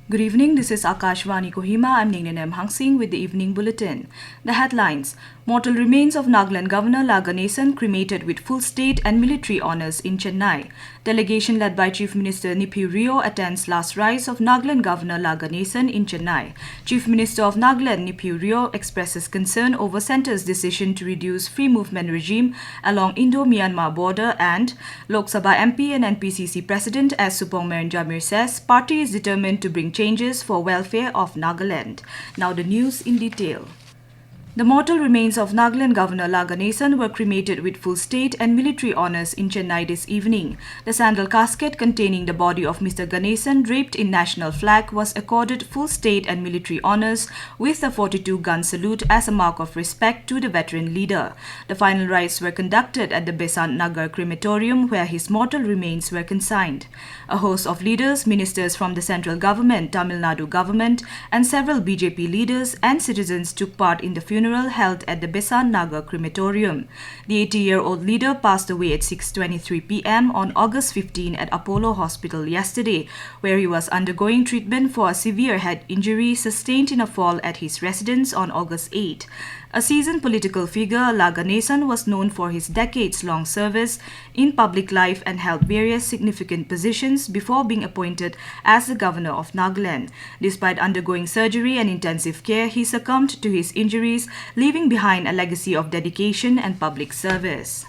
Good evening, this is Akashvani Kohima. I'm Ningnen M. Hangsing with the evening bulletin. The headlines: Mortal remains of Nagaland Governor La Ganesan cremated with full state and military honours in Chennai. Delegation led by Chief Minister Neiphiu Rio attends last rites of Nagaland Governor La Ganesan in Chennai. Chief Minister of Nagaland Neiphiu Rio expresses concern over centre's decision to reduce free movement regime along Indo-Myanmar border, and Lok Sabha MP and NPCC President as Supongemeren Jamir says party is determined to bring changes for welfare of Nagaland. Now the news in detail. The mortal remains of Nagaland Governor La Ganesan were cremated with full state and military honours in Chennai this evening. The sandal casket containing the body of Mr. Ganesan draped in national flag was accorded full state and military honours with a 42-gun salute as a mark of respect to the veteran leader. The final rites were conducted at the Besant Nagar crematorium where his mortal remains were consigned. A host of leaders, ministers from the central government, Tamil Nadu government and several BJP leaders and citizens took part in the funeral held at the Besant Nagar crematorium. The 80-year-old leader passed away at 6:23 p.m. on August 15 at Apollo Hospital yesterday, where he was undergoing treatment for a severe head injury sustained in a fall at his residence on August 8. A seasoned political figure, La Ganesan was known for his decades-long service in public life and held various significant positions before being appointed as the governor of Nagaland. Despite undergoing surgery and intensive care, he succumbed to his injuries, leaving behind a legacy of dedication and public service.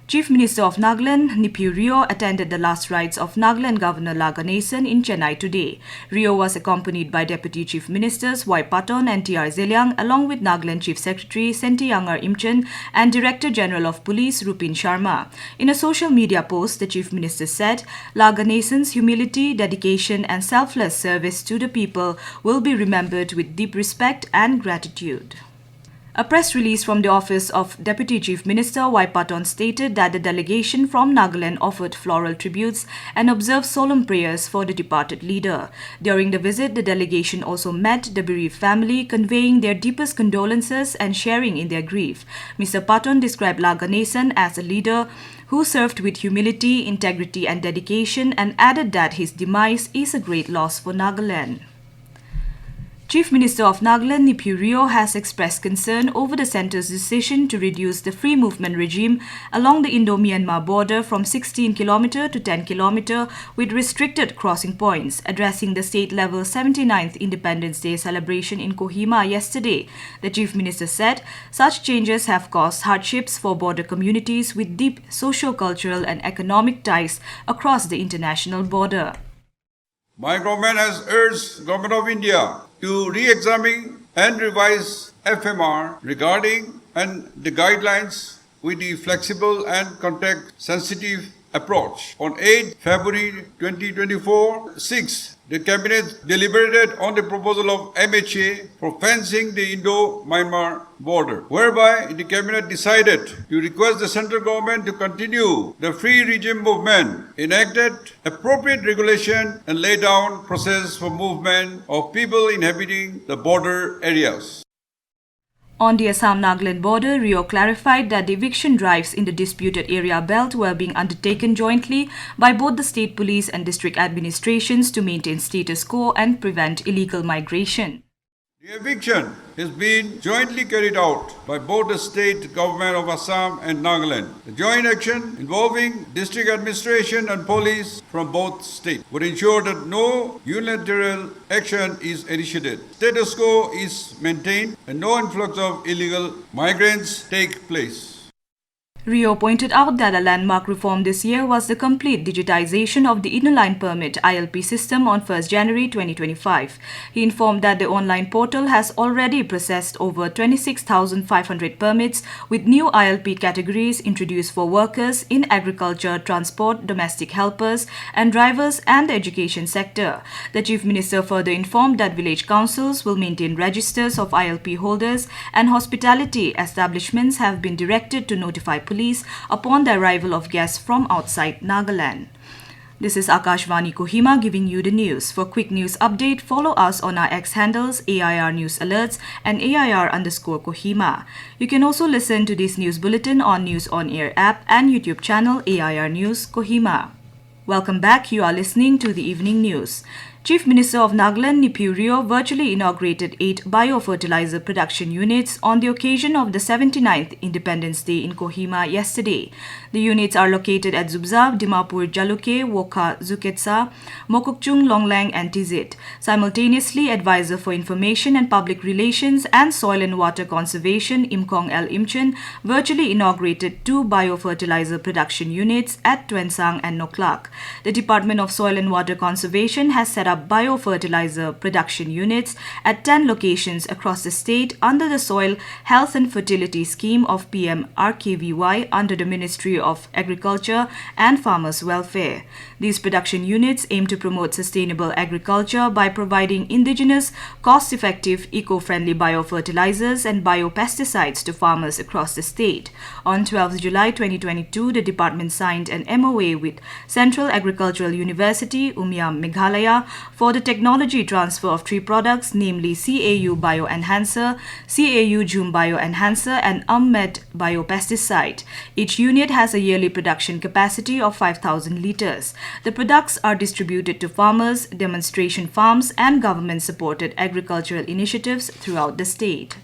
Chief Minister of Nagaland Neiphiu Rio attended the last rites of Nagaland Governor La Ganesan in Chennai today. Rio was accompanied by Deputy Chief Ministers Y. Paton and T.R. Zeliang, along with Nagaland Chief Secretary Sentiyangar Imchen and Director General of Police Rupin Sharma. In a social media post, the Chief Minister said, La Ganesan's humility, dedication and selfless service to the people will be remembered with deep respect and gratitude. A press release from the office of Deputy Chief Minister Y. Paton stated that the delegation from Nagaland offered floral tributes and observed solemn prayers for the departed leader. During the visit, the delegation also met the bereaved family, conveying their deepest condolences and sharing in their grief. Mr. Paton described La Ganesan as a leader who served with humility, integrity and dedication, and added that his demise is a great loss for Nagaland. Chief Minister of Nagaland Neiphiu Rio has expressed concern over the centre's decision to reduce the free movement regime along the Indo-Myanmar border from 16 km to 10 km with restricted crossing points. Addressing the state-level 79th Independence Day celebration in Kohima yesterday, the Chief Minister said such changes have caused hardships for border communities with deep socio-cultural and economic ties across the international border. My government has urged Government of India to re-examine and revise FMR regarding and the guidelines with the flexible and context-sensitive approach. On 8 February 2024, 6. The Cabinet deliberated on the proposal of MHA for fencing the Indo-Myanmar border, whereby the Cabinet decided to request the central government to continue the free regime movement, enacted appropriate regulation and lay down process for movement of people inhabiting the border areas. On the Assam-Nagaland border, Rio clarified that the eviction drives in the disputed area belt were being undertaken jointly by both the state police and district administrations to maintain status quo and prevent illegal migration. The eviction has been jointly carried out by both the state government of Assam and Nagaland. The joint action involving district administration and police from both states would ensure that no unilateral action is initiated. Status quo is maintained and no influx of illegal migrants take place. Rio pointed out that a landmark reform this year was the complete digitization of the Inner-Line Permit ILP system on 1 January 2025. He informed that the online portal has already processed over 26,500 permits with new ILP categories introduced for workers in agriculture, transport, domestic helpers and drivers and the education sector. The Chief Minister further informed that village councils will maintain registers of ILP holders and hospitality establishments have been directed to notify police upon the arrival of guests from outside Nagaland. This is Akashvani Kohima giving you the news. For quick news update, follow us on our X handles AIR News Alerts and AIR_Kohima. You can also listen to this news bulletin on News On Air app and YouTube channel AIR News Kohima. Welcome back. You are listening to the evening news. Chief Minister of Nagaland Neiphiu Rio virtually inaugurated 8 biofertilizer production units on the occasion of the 79th Independence Day in Kohima yesterday. The units are located at Zubza, Dimapur, Jaluke, Wokha, Zuketsa, Mokokchung, Longlang and Tizit. Simultaneously, Advisor for Information and Public Relations and Soil and Water Conservation Imkong L. Imchen virtually inaugurated 2 biofertilizer production units at Twensang and Noklak. The Department of Soil and Water Conservation has set up biofertilizer production units at 10 locations across the state under the Soil Health and Fertility Scheme of PM RKVY under the Ministry of Agriculture and Farmers' Welfare. These production units aim to promote sustainable agriculture by providing indigenous, cost-effective, eco-friendly biofertilizers and biopesticides to farmers across the state. On 12 July 2022, the department signed an MOA with Central Agricultural University, Umiam, Meghalaya, for the technology transfer of 3 products, namely CAU Bioenhancer, CAU Jum Bioenhancer, and Med Biopesticide. Each unit has a yearly production capacity of 5,000 liters. The products are distributed to farmers, demonstration farms, and government-supported agricultural initiatives throughout the state.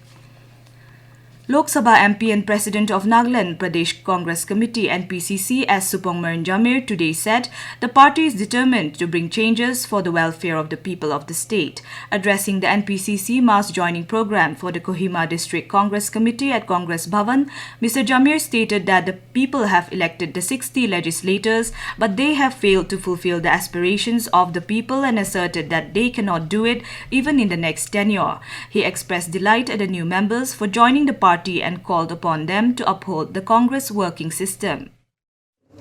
Lok Sabha MP and President of Nagaland Pradesh Congress Committee NPCC S. Supongemeren Jamir today said the party is determined to bring changes for the welfare of the people of the state. Addressing the NPCC mass joining program for the Kohima District Congress Committee at Congress Bhavan, Mr. Jamir stated that the people have elected the 60 legislators, but they have failed to fulfill the aspirations of the people and asserted that they cannot do it even in the next tenure. He expressed delight at the new members for joining the party and called upon them to uphold the Congress working system.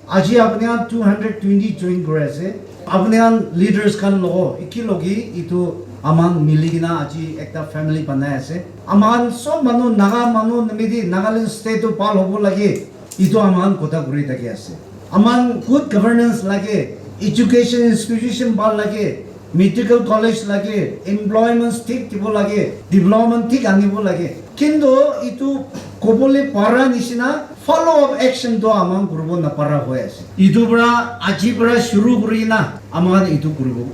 आज अपने 220 join करे से अपने leaders kan logo ikilogi itu aman miligina aji ekta family बनाया से aman so manu naga manu namidi Nagaland state to pal hobo lagi itu aman kota guri taki ase aman good governance lagi education institution pal lagi medical college lagi employment stick tibo lagi development tik anibo lagi kinto itu kobole para nisina follow up action to amang kurbo na para hoyase itu bra aji bra shuru kurina amang itu kurbo.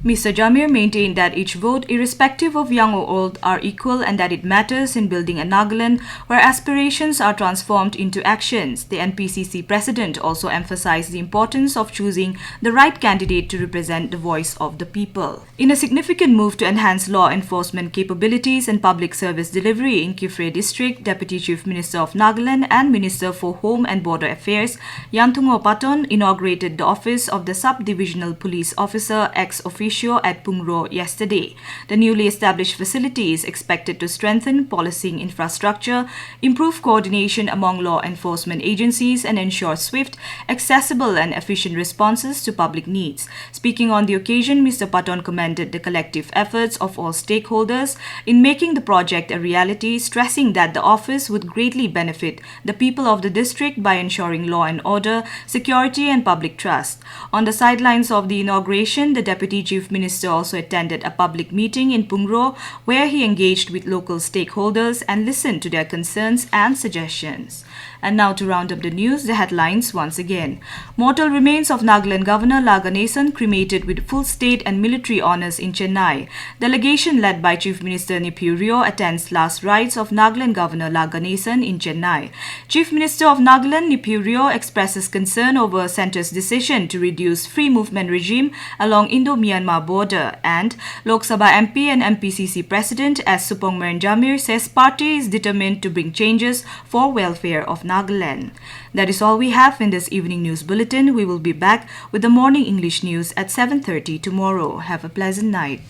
Mr. Jamir maintained that each vote, irrespective of young or old, are equal and that it matters in building a Nagaland where aspirations are transformed into actions. The NPCC president also emphasized the importance of choosing the right candidate to represent the voice of the people. In a significant move to enhance law enforcement capabilities and public service delivery in Kifre District, Deputy Chief Minister of Nagaland and Minister for Home and Border Affairs, Yantungo Paton, inaugurated the office of the Sub-Divisional Police Officer ex officio at Pungro yesterday. The newly established facility is expected to strengthen policing infrastructure, improve coordination among law enforcement agencies, and ensure swift, accessible, and efficient responses to public needs. Speaking on the occasion, Mr. Paton commended the collective efforts of all stakeholders in making the project a reality, stressing that the office would greatly benefit the people of the district by ensuring law and order, security, and public trust. On the sidelines of the inauguration, the Deputy Chief Minister also attended a public meeting in Pungro where he engaged with local stakeholders and listened to their concerns and suggestions. And now to round up the news, the headlines once again. Mortal remains of Nagaland Governor La Ganesan cremated with full state and military honours in Chennai. Delegation led by Chief Minister Neiphiu Rio attends last rites of Nagaland Governor La Ganesan in Chennai. Chief Minister of Nagaland Neiphiu Rio expresses concern over centre's decision to reduce free movement regime along Indo-Myanmar border. And Lok Sabha MP and NPCC President S. Supongemeren Jamir says party is determined to bring changes for welfare of Nagaland. That is all we have in this evening news bulletin. We will be back with the morning English news at 7:30 tomorrow. Have a pleasant night.